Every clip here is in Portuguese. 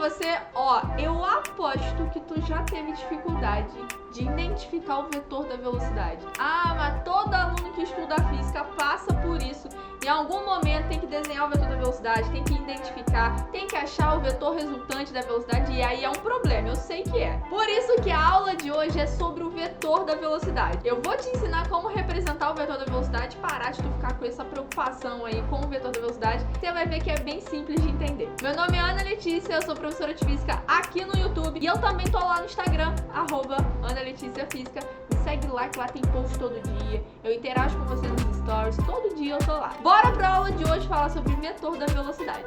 você, ó, eu aposto que tu já teve dificuldade de identificar o vetor da velocidade. Ah, mas todo aluno que estuda física passa por isso. Em algum momento tem que desenhar o vetor da velocidade, tem que identificar, tem que achar o vetor resultante da velocidade, e aí é um problema, eu sei que é. Por isso que a aula de hoje é sobre o vetor da velocidade. Eu vou te ensinar como representar o vetor da velocidade, parar de tu ficar com essa preocupação aí com o vetor da velocidade. Você vai ver que é bem simples de entender. Meu nome é Ana Letícia, eu sou professora de física aqui no YouTube, e eu também tô lá no Instagram, @AnaLeticiaFísica. Me segue lá que lá tem post todo dia, eu interajo com você nos stories, todo dia eu tô lá. Bora pra aula de hoje falar sobre o vetor da velocidade.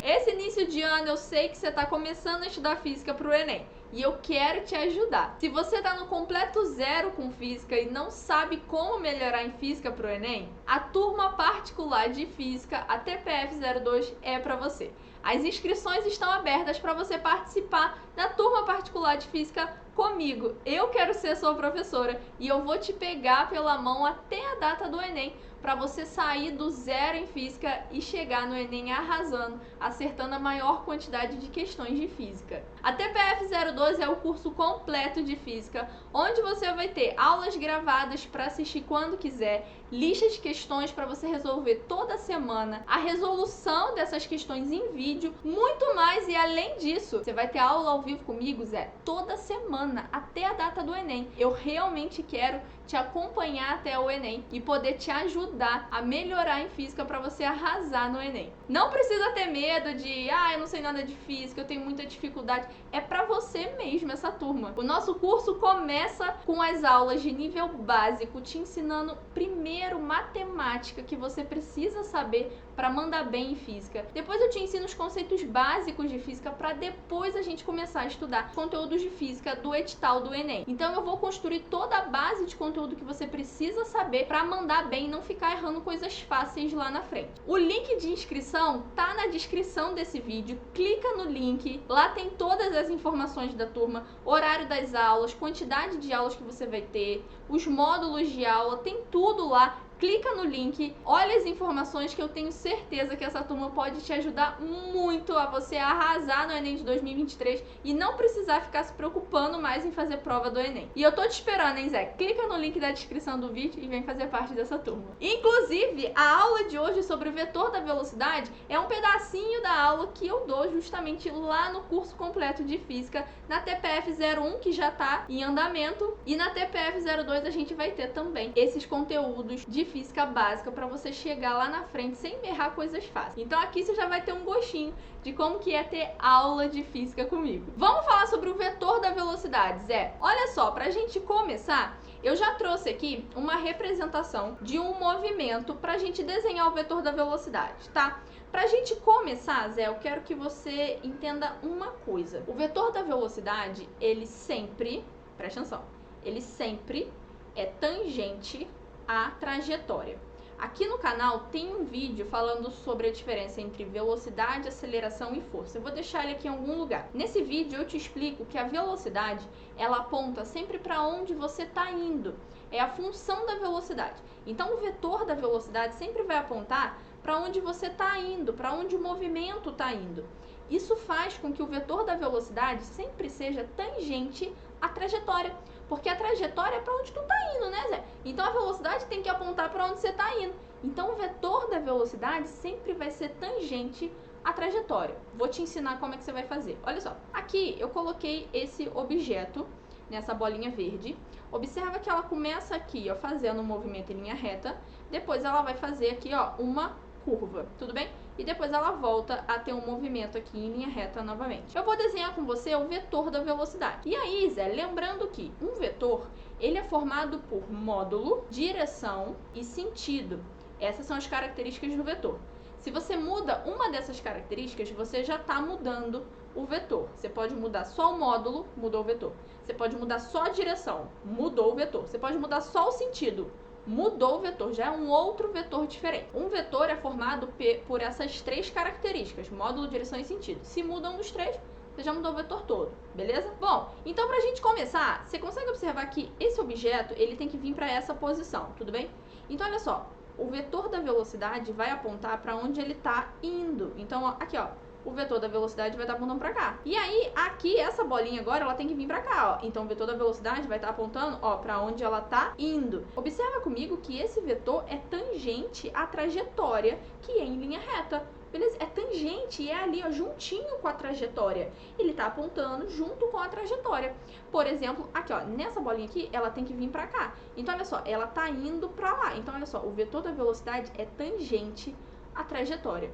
Esse início de ano eu sei que você está começando a estudar física para o Enem e eu quero te ajudar. Se você está no completo zero com física e não sabe como melhorar em física para o Enem, a turma particular de física, a TPF-02, é para você. As inscrições estão abertas para você participar da turma particular de física comigo. Eu quero ser sua professora e eu vou te pegar pela mão até a data do Enem para você sair do zero em física e chegar no Enem arrasando, acertando a maior quantidade de questões de física. A TPF-02 é o curso completo de física, onde você vai ter aulas gravadas para assistir quando quiser, listas de questões para você resolver toda semana, a resolução dessas questões em vídeo, muito mais, e além disso, você vai ter aula ao vivo comigo, Zé, toda semana, até a data do Enem. Eu realmente quero te acompanhar até o Enem e poder te ajudar a melhorar em física para você arrasar no Enem. Não precisa ter medo de, eu não sei nada de física, eu tenho muita dificuldade. É para você mesmo essa turma. O nosso curso começa com as aulas de nível básico, te ensinando primeiro matemática que você precisa saber para mandar bem em física. Depois eu te ensino os conceitos básicos de física para depois a gente começar a estudar conteúdos de física do edital do Enem. Então eu vou construir toda a base de conteúdo que você precisa saber para mandar bem e não ficar errando coisas fáceis lá na frente. O link de inscrição tá na descrição desse vídeo. Clica no link, lá tem todas as informações da turma, horário das aulas, quantidade de aulas que você vai ter, os módulos de aula, tem tudo lá. Clica no link, olha as informações que eu tenho certeza que essa turma pode te ajudar muito a você arrasar no Enem de 2023 e não precisar ficar se preocupando mais em fazer prova do Enem. E eu tô te esperando, hein, Zé? Clica no link da descrição do vídeo e vem fazer parte dessa turma. Inclusive, a aula de hoje sobre o vetor da velocidade é um pedacinho da aula que eu dou justamente lá no curso completo de física, na TPF-01, que já tá em andamento, e na TPF-02 a gente vai ter também esses conteúdos de física básica para você chegar lá na frente sem errar coisas fáceis. Então aqui você já vai ter um gostinho de como que é ter aula de física comigo. Vamos falar sobre o vetor da velocidade, Zé. Olha só, pra gente começar, eu já trouxe aqui uma representação de um movimento pra gente desenhar o vetor da velocidade, tá? Pra gente começar, Zé, eu quero que você entenda uma coisa. O vetor da velocidade, ele sempre, presta atenção, ele sempre é tangente a trajetória. Aqui no canal tem um vídeo falando sobre a diferença entre velocidade, aceleração e força. Eu vou deixar ele aqui em algum lugar. Nesse vídeo eu te explico que a velocidade, ela aponta sempre para onde você está indo. É a função da velocidade. Então o vetor da velocidade sempre vai apontar para onde você está indo, para onde o movimento está indo. Isso faz com que o vetor da velocidade sempre seja tangente à trajetória. Porque a trajetória é para onde tu tá indo, né, Zé? Então a velocidade tem que apontar para onde você tá indo. Então o vetor da velocidade sempre vai ser tangente à trajetória. Vou te ensinar como é que você vai fazer. Olha só, aqui eu coloquei esse objeto nessa bolinha verde. Observa que ela começa aqui, ó, fazendo um movimento em linha reta. Depois ela vai fazer aqui, ó, uma curva, tudo bem? E depois ela volta a ter um movimento aqui em linha reta novamente. Eu vou desenhar com você o vetor da velocidade. E aí, Zé, lembrando que um vetor, ele é formado por módulo, direção e sentido. Essas são as características do vetor. Se você muda uma dessas características, você já está mudando o vetor. Você pode mudar só o módulo, mudou o vetor. Você pode mudar só a direção, mudou o vetor. Você pode mudar só o sentido, mudou o vetor, já é um outro vetor diferente. Um vetor é formado por essas três características, módulo, direção e sentido. Se muda um dos três, você já mudou o vetor todo, beleza? Bom, então pra gente começar, você consegue observar que esse objeto, ele tem que vir para essa posição, tudo bem? Então, olha só, o vetor da velocidade vai apontar para onde ele está indo. Então, ó, aqui, ó, o vetor da velocidade vai estar apontando para cá. E aí, aqui, essa bolinha agora, ela tem que vir para cá, ó. Então, o vetor da velocidade vai estar apontando, ó, para onde ela está indo. Observa comigo que esse vetor é tangente à trajetória, que é em linha reta. Beleza? É tangente e é ali, ó, juntinho com a trajetória. Ele tá apontando junto com a trajetória. Por exemplo, aqui, ó, nessa bolinha aqui, ela tem que vir pra cá. Então, olha só, ela tá indo pra lá. Então, olha só, o vetor da velocidade é tangente à trajetória.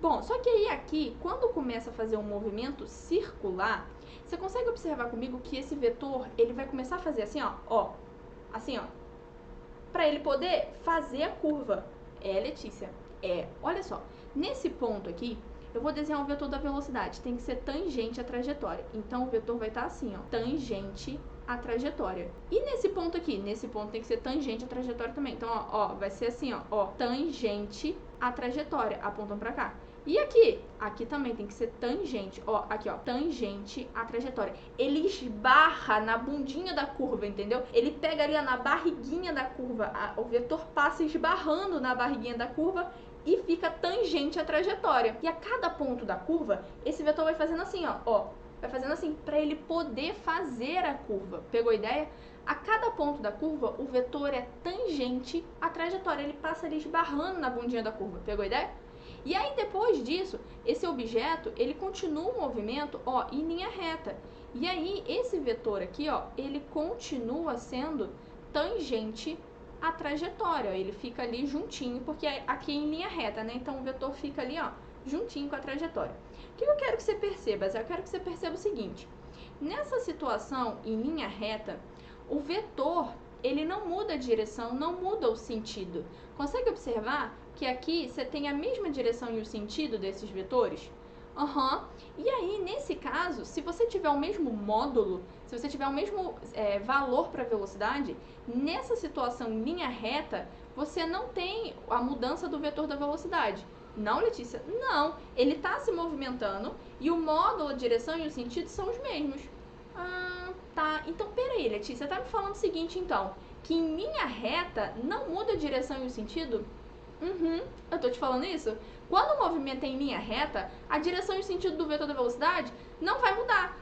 Bom, só que aí aqui, quando começa a fazer um movimento circular, você consegue observar comigo que esse vetor, ele vai começar a fazer assim, ó, assim, ó, pra ele poder fazer a curva. Letícia, olha só, nesse ponto aqui, eu vou desenhar o vetor da velocidade, tem que ser tangente à trajetória. Então, o vetor vai estar assim, ó, tangente à trajetória. E nesse ponto aqui, nesse ponto tem que ser tangente à trajetória também. Então, ó, vai ser assim, ó, tangente à trajetória, apontando pra cá. E aqui, aqui também tem que ser tangente, ó, aqui, ó, tangente à trajetória. Ele esbarra na bundinha da curva, entendeu? Ele pega ali, ó, na barriguinha da curva, o vetor passa esbarrando na barriguinha da curva e fica tangente à trajetória. E a cada ponto da curva, esse vetor vai fazendo assim, ó, vai fazendo assim, para ele poder fazer a curva. Pegou a ideia? A cada ponto da curva, o vetor é tangente à trajetória, ele passa ali esbarrando na bundinha da curva. Pegou a ideia? E aí, depois disso, esse objeto, ele continua o movimento, ó, em linha reta. E aí, esse vetor aqui, ó, ele continua sendo tangente à trajetória, ó, ele fica ali juntinho, porque aqui é em linha reta, né? Então, o vetor fica ali, ó, juntinho com a trajetória. O que eu quero que você perceba? Eu quero que você perceba o seguinte. Nessa situação, em linha reta, o vetor, ele não muda a direção, não muda o sentido. Consegue observar que aqui você tem a mesma direção e o sentido desses vetores? E aí, nesse caso, se você tiver o mesmo módulo, se você tiver o mesmo valor para velocidade, nessa situação em linha reta, você não tem a mudança do vetor da velocidade. Não, Letícia? Não. Ele está se movimentando e o módulo, a direção e o sentido são os mesmos. Tá. Então, peraí, Letícia, tá me falando o seguinte, então, que em linha reta não muda a direção e o sentido? Eu tô te falando isso? Quando o movimento é em linha reta, a direção e o sentido do vetor da velocidade não vai mudar.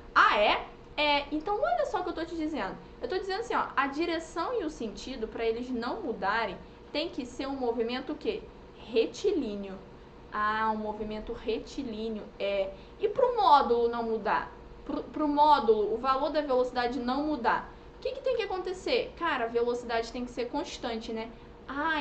Então olha só o que eu tô te dizendo. Eu tô dizendo assim, ó, a direção e o sentido, para eles não mudarem, tem que ser um movimento o quê? Retilíneo. Um movimento retilíneo. E pro módulo não mudar? Pro módulo, o valor da velocidade não mudar, o que tem que acontecer? Cara, a velocidade tem que ser constante, né?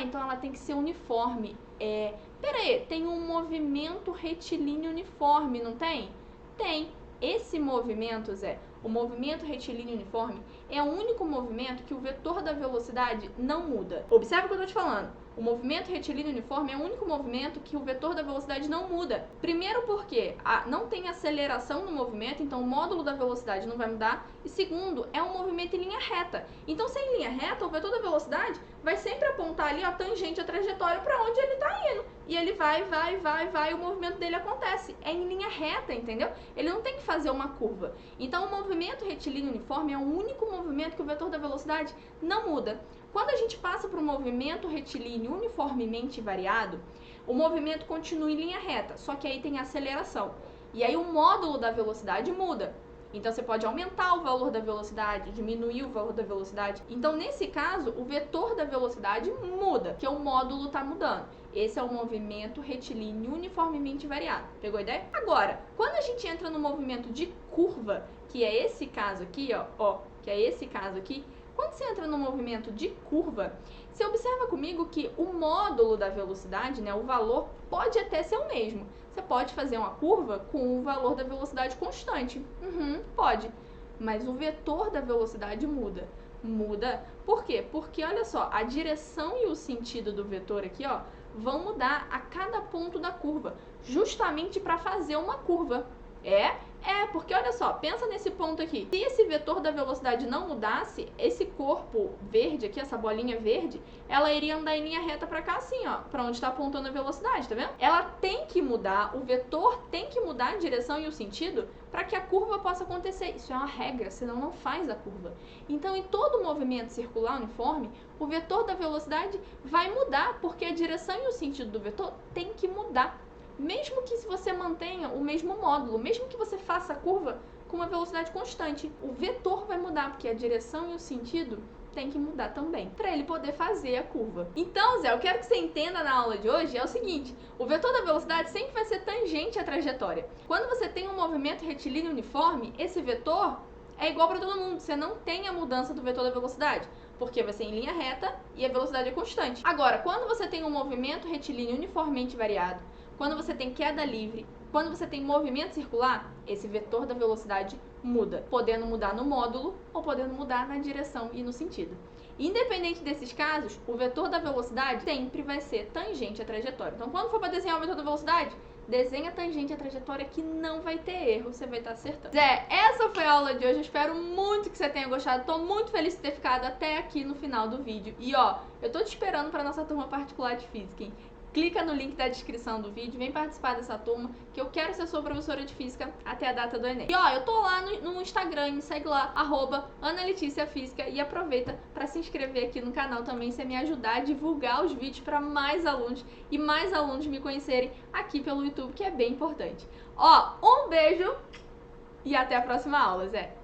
Então ela tem que ser uniforme. Pera aí, tem um movimento retilíneo uniforme, não tem? Tem. Esse movimento, Zé, o movimento retilíneo uniforme, é o único movimento que o vetor da velocidade não muda. Observa o que eu tô te falando. O movimento retilíneo uniforme é o único movimento que o vetor da velocidade não muda. Primeiro porque não tem aceleração no movimento, então o módulo da velocidade não vai mudar. E segundo, é um movimento em linha reta. Então, se é em linha reta, o vetor da velocidade vai sempre apontar ali, ó, tangente à trajetória para onde ele está indo. E ele vai, e o movimento dele acontece. É em linha reta, entendeu? Ele não tem que fazer uma curva. Então, o movimento retilíneo uniforme é o único movimento que o vetor da velocidade não muda. Quando a gente passa para o movimento retilíneo uniformemente variado, o movimento continua em linha reta, só que aí tem aceleração. E aí o módulo da velocidade muda. Então, você pode aumentar o valor da velocidade, diminuir o valor da velocidade. Então, nesse caso, o vetor da velocidade muda, porque o módulo está mudando. Esse é o movimento retilíneo uniformemente variado. Pegou a ideia? Agora, quando a gente entra no movimento de curva, que é esse caso aqui, que é esse caso aqui, quando você entra no movimento de curva, você observa comigo que o módulo da velocidade, né, o valor, pode até ser o mesmo. Você pode fazer uma curva com o valor da velocidade constante. Pode. Mas o vetor da velocidade muda. Muda. Por quê? Porque, olha só, a direção e o sentido do vetor aqui, vão mudar a cada ponto da curva, justamente para fazer uma curva. Porque olha só, pensa nesse ponto aqui. Se esse vetor da velocidade não mudasse, esse corpo verde aqui, essa bolinha verde, ela iria andar em linha reta pra cá assim, ó, pra onde tá apontando a velocidade, tá vendo? Ela tem que mudar, o vetor tem que mudar a direção e o sentido para que a curva possa acontecer. Isso é uma regra, senão não faz a curva. Então, em todo movimento circular uniforme, o vetor da velocidade vai mudar, porque a direção e o sentido do vetor tem que mudar. Mesmo que se você mantenha o mesmo módulo, mesmo que você faça a curva com uma velocidade constante, o vetor vai mudar, porque a direção e o sentido tem que mudar também, para ele poder fazer a curva. Então, Zé, eu quero que você entenda na aula de hoje é o seguinte: o vetor da velocidade sempre vai ser tangente à trajetória. Quando você tem um movimento retilíneo uniforme, esse vetor é igual para todo mundo, você não tem a mudança do vetor da velocidade, porque vai ser em linha reta e a velocidade é constante. Agora, quando você tem um movimento retilíneo uniformemente variado, quando você tem queda livre, quando você tem movimento circular, esse vetor da velocidade muda, podendo mudar no módulo ou podendo mudar na direção e no sentido. Independente desses casos, o vetor da velocidade sempre vai ser tangente à trajetória. Então, quando for para desenhar o vetor da velocidade, desenha tangente à trajetória que não vai ter erro, você vai estar acertando. Zé, essa foi a aula de hoje, eu espero muito que você tenha gostado, tô muito feliz de ter ficado até aqui no final do vídeo. E ó, eu tô te esperando para nossa turma particular de física, hein? Clica no link da descrição do vídeo, vem participar dessa turma, que eu quero ser sua professora de física até a data do Enem. E ó, eu tô lá no Instagram, me segue lá, @AnaLeticiaFísica, e aproveita para se inscrever aqui no canal também, você me ajudar a divulgar os vídeos para mais alunos e mais alunos me conhecerem aqui pelo YouTube, que é bem importante. Ó, um beijo e até a próxima aula, Zé!